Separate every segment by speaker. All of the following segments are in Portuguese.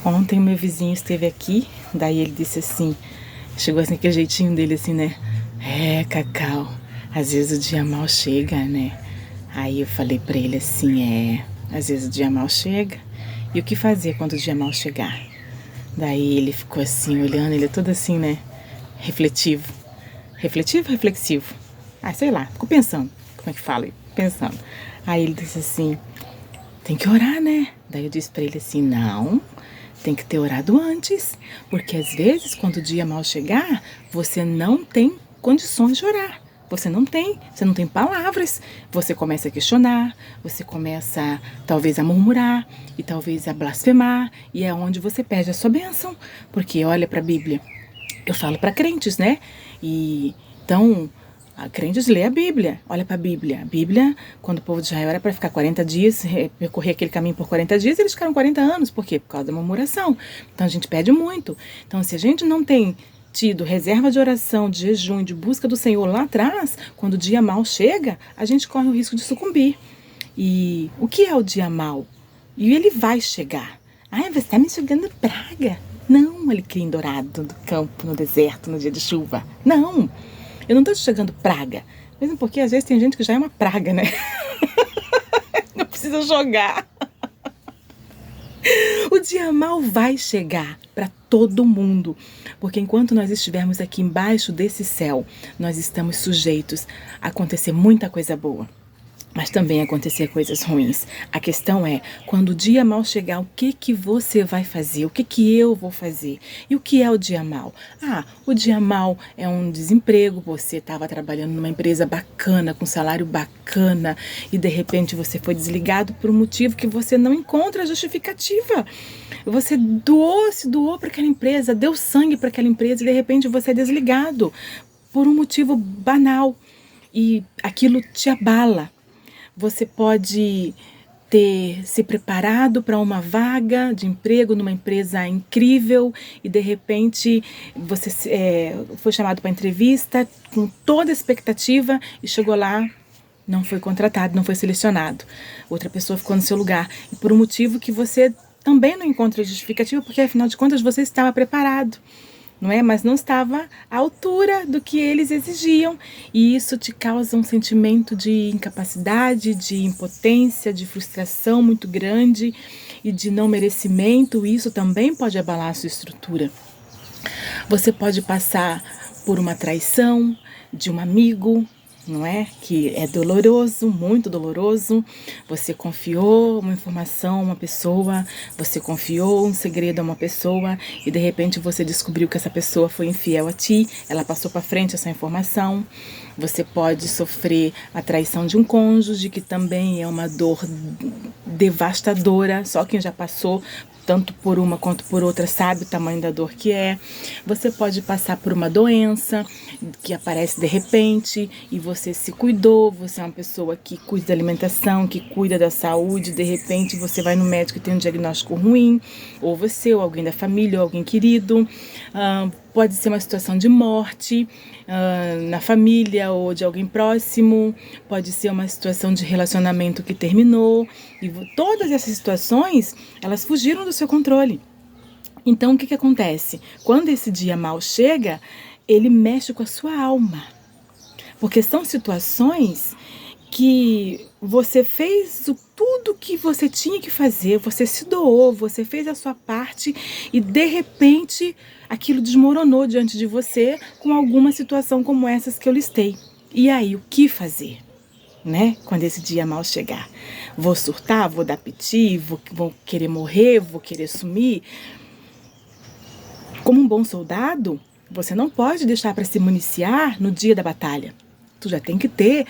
Speaker 1: Ontem meu vizinho esteve aqui, daí ele disse assim, chegou assim, aquele jeitinho dele assim, né? Cacau, às vezes o dia mal chega, né? Aí eu falei pra ele assim, às vezes o dia mal chega. E o que fazer quando o dia mal chegar? Daí ele ficou assim, olhando, ele é todo assim, né? Refletivo. Refletivo, reflexivo? Ah, sei lá, ficou pensando. Como é que fala? Pensando. Aí ele disse assim, tem que orar, né? Daí eu disse pra ele assim, não, tem que ter orado antes, porque às vezes quando o dia mal chegar, você não tem condições de orar. Você não tem palavras. Você começa a questionar, você começa talvez a murmurar e talvez a blasfemar, e é onde você perde a sua bênção, porque olha para a Bíblia. Eu falo para crentes, né? E então a crentes lê a Bíblia, olha para a Bíblia. A Bíblia, quando o povo de Israel era para ficar 40 dias, percorrer aquele caminho por 40 dias, eles ficaram 40 anos. Por quê? Por causa da murmuração. Então a gente pede muito. Então se a gente não tem tido reserva de oração, de jejum, de busca do Senhor lá atrás, quando o dia mal chega, a gente corre o risco de sucumbir. E o que é o dia mal? E ele vai chegar. Você está me enxugando praga. Não, alecrim dourado do campo, no deserto, no dia de chuva. Não, eu não estou enxugando praga. Mesmo porque às vezes tem gente que já é uma praga, né? Não precisa jogar. O dia mal vai chegar para todo mundo, porque enquanto nós estivermos aqui embaixo desse céu, nós estamos sujeitos a acontecer muita coisa boa, mas também acontecer coisas ruins. A questão é, quando o dia mal chegar, o que você vai fazer? O que eu vou fazer? E o que é o dia mal? O dia mal é um desemprego, você estava trabalhando numa empresa bacana, com salário bacana, e de repente você foi desligado por um motivo que você não encontra justificativa. Você se doou para aquela empresa, deu sangue para aquela empresa, e de repente você é desligado por um motivo banal, e aquilo te abala. Você pode ter se preparado para uma vaga de emprego numa empresa incrível e de repente você foi chamado para entrevista com toda a expectativa e chegou lá, não foi contratado, não foi selecionado. Outra pessoa ficou no seu lugar e por um motivo que você também não encontra justificativa, porque afinal de contas você estava preparado, não é? Mas não estava à altura do que eles exigiam, e isso te causa um sentimento de incapacidade, de impotência, de frustração muito grande e de não merecimento. Isso também pode abalar a sua estrutura. Você pode passar por uma traição de um amigo, não é? Que é doloroso, muito doloroso. Você confiou uma informação a uma pessoa, você confiou um segredo a uma pessoa e de repente você descobriu que essa pessoa foi infiel a ti, ela passou para frente essa informação. Você pode sofrer a traição de um cônjuge, que também é uma dor devastadora, só quem já passou tanto por uma quanto por outra sabe o tamanho da dor que é. Você pode passar por uma doença que aparece de repente e você se cuidou, você é uma pessoa que cuida da alimentação, que cuida da saúde, de repente você vai no médico e tem um diagnóstico ruim, ou você, ou alguém da família, ou alguém querido. Pode ser uma situação de morte na família ou de alguém próximo, pode ser uma situação de relacionamento que terminou, e todas essas situações, elas fugiram do seu controle. Então, o que acontece? Quando esse dia mal chega, ele mexe com a sua alma, porque são situações que você fez tudo que você tinha que fazer, você se doou, você fez a sua parte e de repente aquilo desmoronou diante de você com alguma situação como essas que eu listei. E aí, o que fazer? Né? Quando esse dia mal chegar, vou surtar, vou dar piti, vou querer morrer, vou querer sumir. Como um bom soldado, você não pode deixar para se municiar no dia da batalha. Tu já tem que ter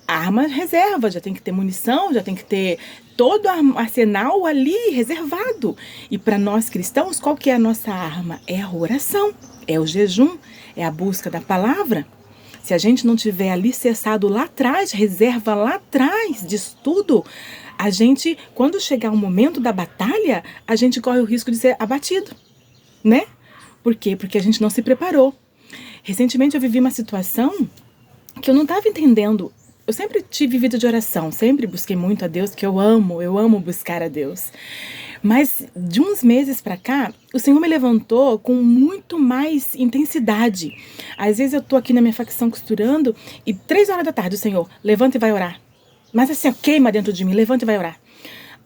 Speaker 1: arma reserva, já tem que ter munição, já tem que ter todo o arsenal ali reservado. E para nós cristãos, qual que é a nossa arma? É a oração, é o jejum, é a busca da palavra. Se a gente não tiver alicerçado lá atrás, reserva lá atrás disso tudo, a gente, quando chegar o momento da batalha, a gente corre o risco de ser abatido, né? Por quê? Porque a gente não se preparou. Recentemente eu vivi uma situação que eu não estava entendendo. Eu sempre tive vida de oração, sempre busquei muito a Deus, que eu amo buscar a Deus. Mas de uns meses para cá, o Senhor me levantou com muito mais intensidade. Às vezes eu tô aqui na minha facção costurando e 3 horas da tarde o Senhor levanta e vai orar. Mas assim, queima dentro de mim, levanta e vai orar.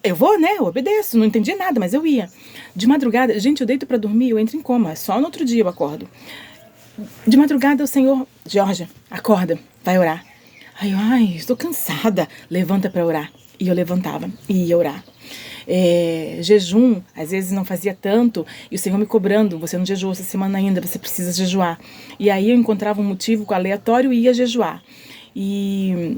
Speaker 1: Eu vou, né? Eu obedeço, não entendi nada, mas eu ia. De madrugada, gente, eu deito para dormir, eu entro em coma, só no outro dia eu acordo. De madrugada o Senhor, Georgia, acorda, vai orar. Aí eu, estou cansada, levanta para orar. E eu levantava e ia orar. Jejum, às vezes não fazia tanto, e o Senhor me cobrando, você não jejuou essa semana ainda, você precisa jejuar. E aí eu encontrava um motivo aleatório e ia jejuar. E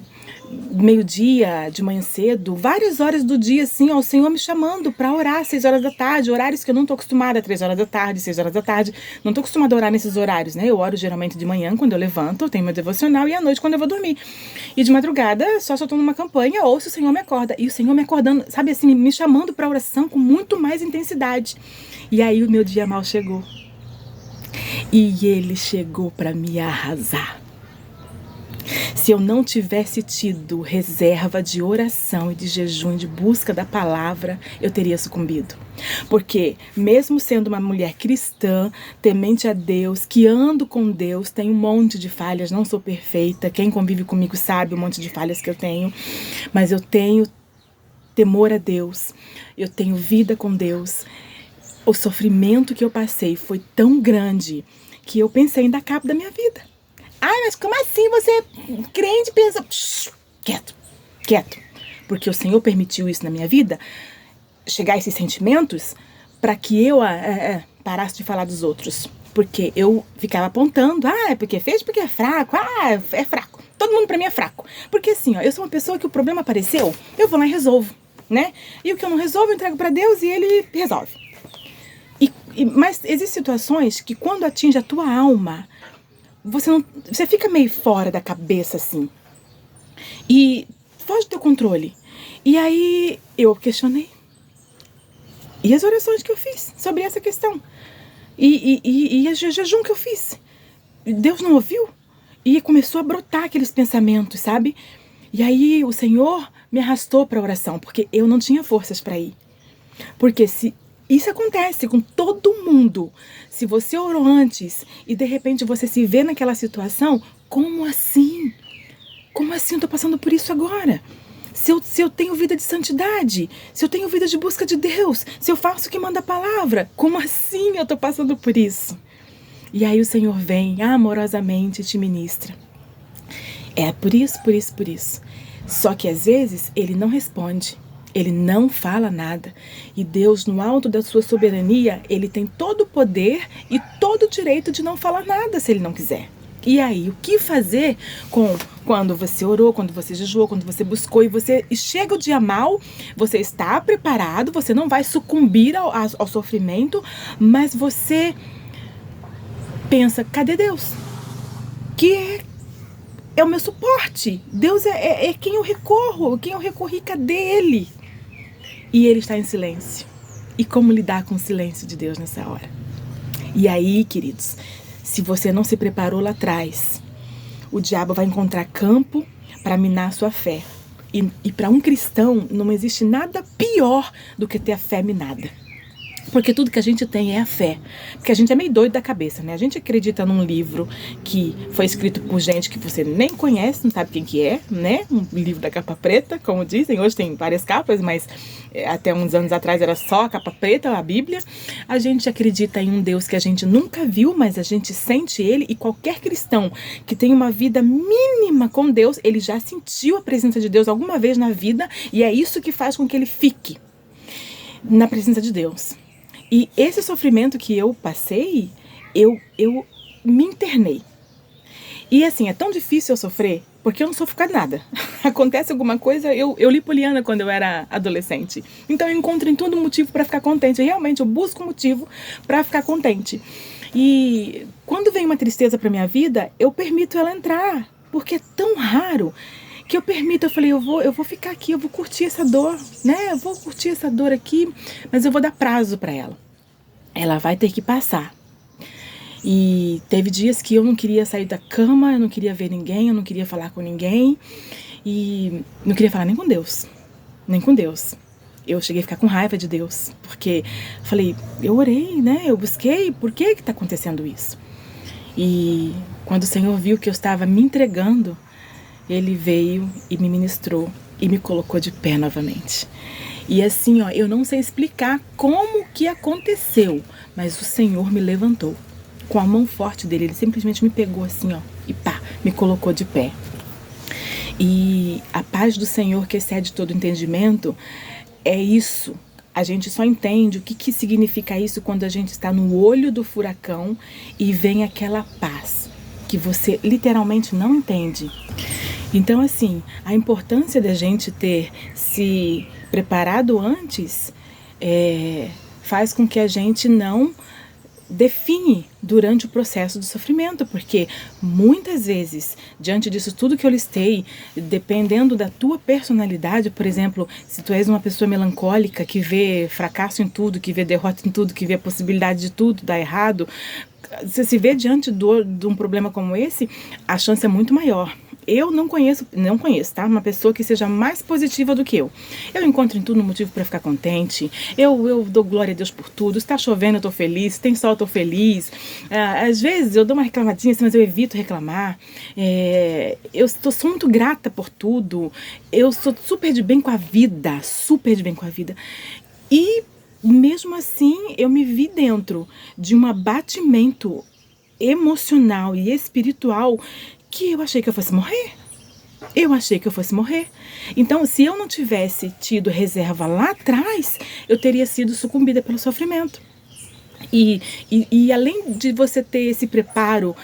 Speaker 1: meio-dia, de manhã cedo, várias horas do dia, assim, ó, o Senhor me chamando para orar 6 horas da tarde, horários que eu não tô acostumada, 3 horas da tarde, 6 horas da tarde, não tô acostumada a orar nesses horários, né? Eu oro geralmente de manhã, quando eu levanto, eu tenho meu devocional, e à noite, quando eu vou dormir. E de madrugada, só se eu tô numa campanha, ou se o Senhor me acorda. E o Senhor me acordando, sabe assim, me chamando para oração com muito mais intensidade. E aí o meu dia mal chegou. E ele chegou para me arrasar. Se eu não tivesse tido reserva de oração e de jejum, de busca da palavra, eu teria sucumbido. Porque mesmo sendo uma mulher cristã, temente a Deus, que ando com Deus, tenho um monte de falhas, não sou perfeita. Quem convive comigo sabe o monte de falhas que eu tenho. Mas eu tenho temor a Deus, eu tenho vida com Deus. O sofrimento que eu passei foi tão grande que eu pensei em dar cabo da minha vida. Mas como assim você, crente, pensa... Quieto. Porque o Senhor permitiu isso na minha vida, chegar a esses sentimentos, para que eu parasse de falar dos outros. Porque eu ficava apontando, é porque fez porque é fraco, é fraco. Todo mundo pra mim é fraco. Porque assim, ó, eu sou uma pessoa que o problema apareceu, eu vou lá e resolvo, né? E o que eu não resolvo, eu entrego pra Deus e Ele resolve. Mas existem situações que quando atinge a tua alma, você fica meio fora da cabeça, assim. E foge do teu controle. E aí eu questionei. E as orações que eu fiz sobre essa questão. E o jejum que eu fiz. Deus não ouviu? E começou a brotar aqueles pensamentos, sabe? E aí o Senhor me arrastou para a oração, porque eu não tinha forças para ir. Porque se isso acontece com todo mundo. Se você orou antes e de repente você se vê naquela situação, como assim? Como assim eu tô passando por isso agora? Se eu tenho vida de santidade, se eu tenho vida de busca de Deus, se eu faço o que manda a palavra, como assim eu tô passando por isso? E aí o Senhor vem amorosamente e te ministra. É por isso. Só que às vezes Ele não responde. Ele não fala nada. E Deus, no alto da sua soberania, Ele tem todo o poder e todo o direito de não falar nada se Ele não quiser. E aí, o que fazer quando você orou, quando você jejuou, quando você buscou e chega o dia mal, você está preparado, você não vai sucumbir ao sofrimento, mas você pensa, cadê Deus? Que é o meu suporte. Deus é quem eu recorro, quem eu recorri, cadê Ele? E Ele está em silêncio. E como lidar com o silêncio de Deus nessa hora? E aí, queridos, se você não se preparou lá atrás, o diabo vai encontrar campo para minar a sua fé. E para um cristão não existe nada pior do que ter a fé minada. Porque tudo que a gente tem é a fé. Porque a gente é meio doido da cabeça, né? A gente acredita num livro que foi escrito por gente que você nem conhece, não sabe quem que é, né? Um livro da capa preta, como dizem. Hoje tem várias capas, mas até uns anos atrás era só a capa preta, a Bíblia. A gente acredita em um Deus que a gente nunca viu, mas a gente sente Ele. E qualquer cristão que tem uma vida mínima com Deus, ele já sentiu a presença de Deus alguma vez na vida. E é isso que faz com que ele fique na presença de Deus. E esse sofrimento que eu passei, eu me internei. E assim, é tão difícil eu sofrer, porque eu não sofro com nada. Acontece alguma coisa, eu li Poliana quando eu era adolescente. Então eu encontro em tudo motivo para ficar contente. Realmente, eu busco motivo para ficar contente. E quando vem uma tristeza para minha vida, eu permito ela entrar, porque é tão raro que eu permito. Eu falei, eu vou ficar aqui, eu vou curtir essa dor, né? Eu vou curtir essa dor aqui, mas eu vou dar prazo para ela. Ela vai ter que passar. E teve dias que eu não queria sair da cama, eu não queria ver ninguém, eu não queria falar com ninguém. E não queria falar nem com Deus. Nem com Deus. Eu cheguei a ficar com raiva de Deus, porque falei, eu orei, né? Eu busquei, por que está acontecendo isso? E quando o Senhor viu que eu estava me entregando, Ele veio e me ministrou e me colocou de pé novamente. E assim, ó, eu não sei explicar como que aconteceu, mas o Senhor me levantou com a mão forte dele. Ele simplesmente me pegou assim, ó, e pá, me colocou de pé. E a paz do Senhor, que excede todo entendimento, é isso. A gente só entende o que significa isso quando a gente está no olho do furacão e vem aquela paz que você literalmente não entende. Então, assim, a importância da gente ter se preparado antes faz com que a gente não define durante o processo do sofrimento, porque muitas vezes, diante disso tudo que eu listei, dependendo da tua personalidade, por exemplo, se tu és uma pessoa melancólica que vê fracasso em tudo, que vê derrota em tudo, que vê a possibilidade de tudo dar errado, você se vê diante de um problema como esse, a chance é muito maior. Eu não conheço, tá? Uma pessoa que seja mais positiva do que eu. Eu encontro em tudo um motivo para ficar contente. Eu dou glória a Deus por tudo. Se tá chovendo, eu tô feliz. Se tem sol, eu tô feliz. Às vezes eu dou uma reclamadinha, mas eu evito reclamar. Sou muito grata por tudo. Eu sou super de bem com a vida. Super de bem com a vida. E mesmo assim, eu me vi dentro de um abatimento emocional e espiritual que eu achei que eu fosse morrer. Então, se eu não tivesse tido reserva lá atrás, eu teria sido sucumbida pelo sofrimento. E além de você ter esse preparo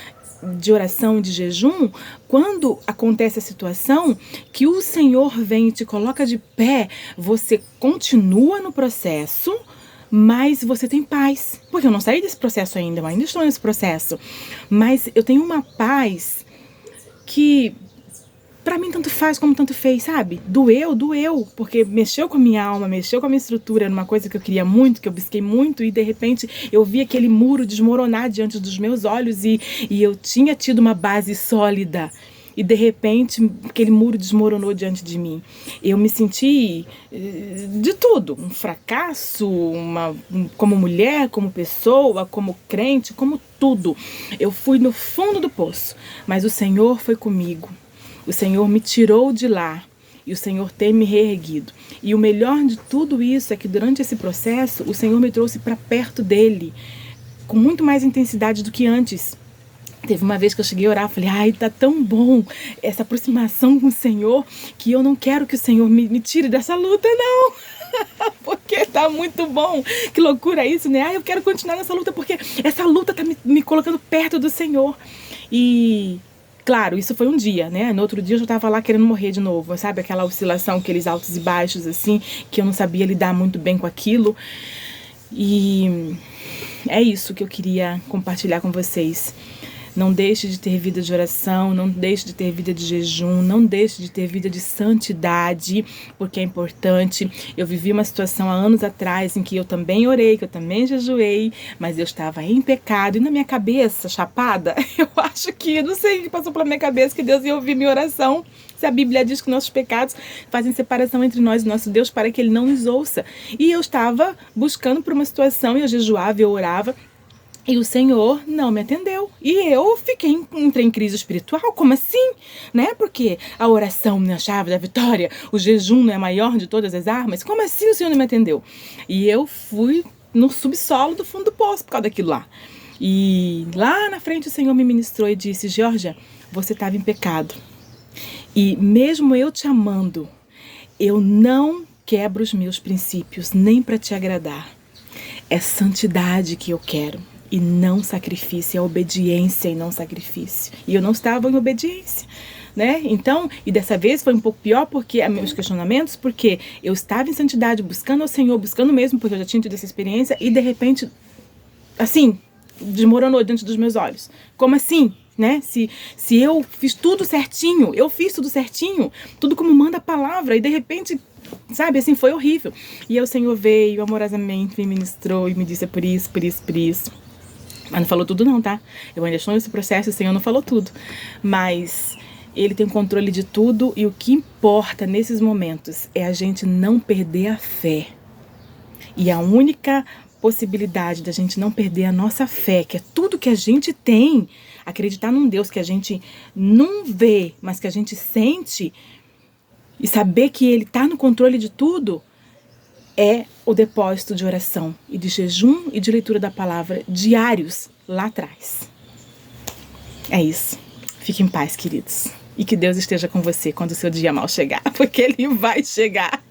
Speaker 1: de oração e de jejum, quando acontece a situação que o Senhor vem e te coloca de pé, você continua no processo, mas você tem paz. Porque eu não saí desse processo ainda, eu ainda estou nesse processo. Mas eu tenho uma paz que pra mim tanto faz como tanto fez, sabe? Doeu, porque mexeu com a minha alma, mexeu com a minha estrutura, era uma coisa que eu queria muito, que eu busquei muito, e de repente eu vi aquele muro desmoronar diante dos meus olhos e eu tinha tido uma base sólida. E de repente aquele muro desmoronou diante de mim. Eu me senti de tudo, um fracasso, como mulher, como pessoa, como crente, como tudo. Eu fui no fundo do poço, mas o Senhor foi comigo. O Senhor me tirou de lá e o Senhor tem me reerguido. E o melhor de tudo isso é que durante esse processo o Senhor me trouxe para perto dele com muito mais intensidade do que antes. Teve uma vez que eu cheguei a orar, falei, ai, tá tão bom essa aproximação com o Senhor, que eu não quero que o Senhor me tire dessa luta, não. Porque tá muito bom. Que loucura isso, né? Ai, eu quero continuar nessa luta, porque essa luta tá me colocando perto do Senhor. E claro, isso foi um dia, né? No outro dia eu já tava lá querendo morrer de novo, sabe? Aquela oscilação, aqueles altos e baixos, assim, que eu não sabia lidar muito bem com aquilo. E é isso que eu queria compartilhar com vocês. Não deixe de ter vida de oração, não deixe de ter vida de jejum, não deixe de ter vida de santidade, porque é importante. Eu vivi uma situação há anos atrás em que eu também orei, que eu também jejuei, mas eu estava em pecado. E na minha cabeça, chapada, eu acho que, não sei o que passou pela minha cabeça, que Deus ia ouvir minha oração. Se a Bíblia diz que nossos pecados fazem separação entre nós e nosso Deus para que Ele não nos ouça. E eu estava buscando por uma situação, eu jejuava, eu orava, e o Senhor não me atendeu. E eu entrei em crise espiritual. Como assim? Né? Porque a oração não é a chave da vitória, o jejum não é a maior de todas as armas. Como assim o Senhor não me atendeu? E eu fui no subsolo do fundo do poço por causa daquilo lá. E lá na frente o Senhor me ministrou e disse, Georgia, você estava em pecado. E mesmo eu te amando, eu não quebro os meus princípios, nem para te agradar. É santidade que eu quero. E não sacrifício, é obediência e não sacrifício. E eu não estava em obediência, né? Então, e dessa vez foi um pouco pior porque meus questionamentos, porque eu estava em santidade, buscando ao Senhor, buscando mesmo, porque eu já tinha tido essa experiência, e de repente, assim, desmoronou diante dos meus olhos. Como assim? Né? Se eu fiz tudo certinho, tudo como manda a palavra, e de repente, sabe, assim, foi horrível. E aí o Senhor veio amorosamente, me ministrou e me disse, é por isso. Mas não falou tudo não, tá? Eu ainda estou nesse processo, o Senhor não falou tudo. Mas Ele tem o controle de tudo e o que importa nesses momentos é a gente não perder a fé. E a única possibilidade da gente não perder a nossa fé, que é tudo que a gente tem, acreditar num Deus que a gente não vê, mas que a gente sente, e saber que Ele está no controle de tudo, é o depósito de oração e de jejum e de leitura da palavra diários lá atrás. É isso. Fique em paz, queridos. E que Deus esteja com você quando o seu dia mal chegar, porque Ele vai chegar.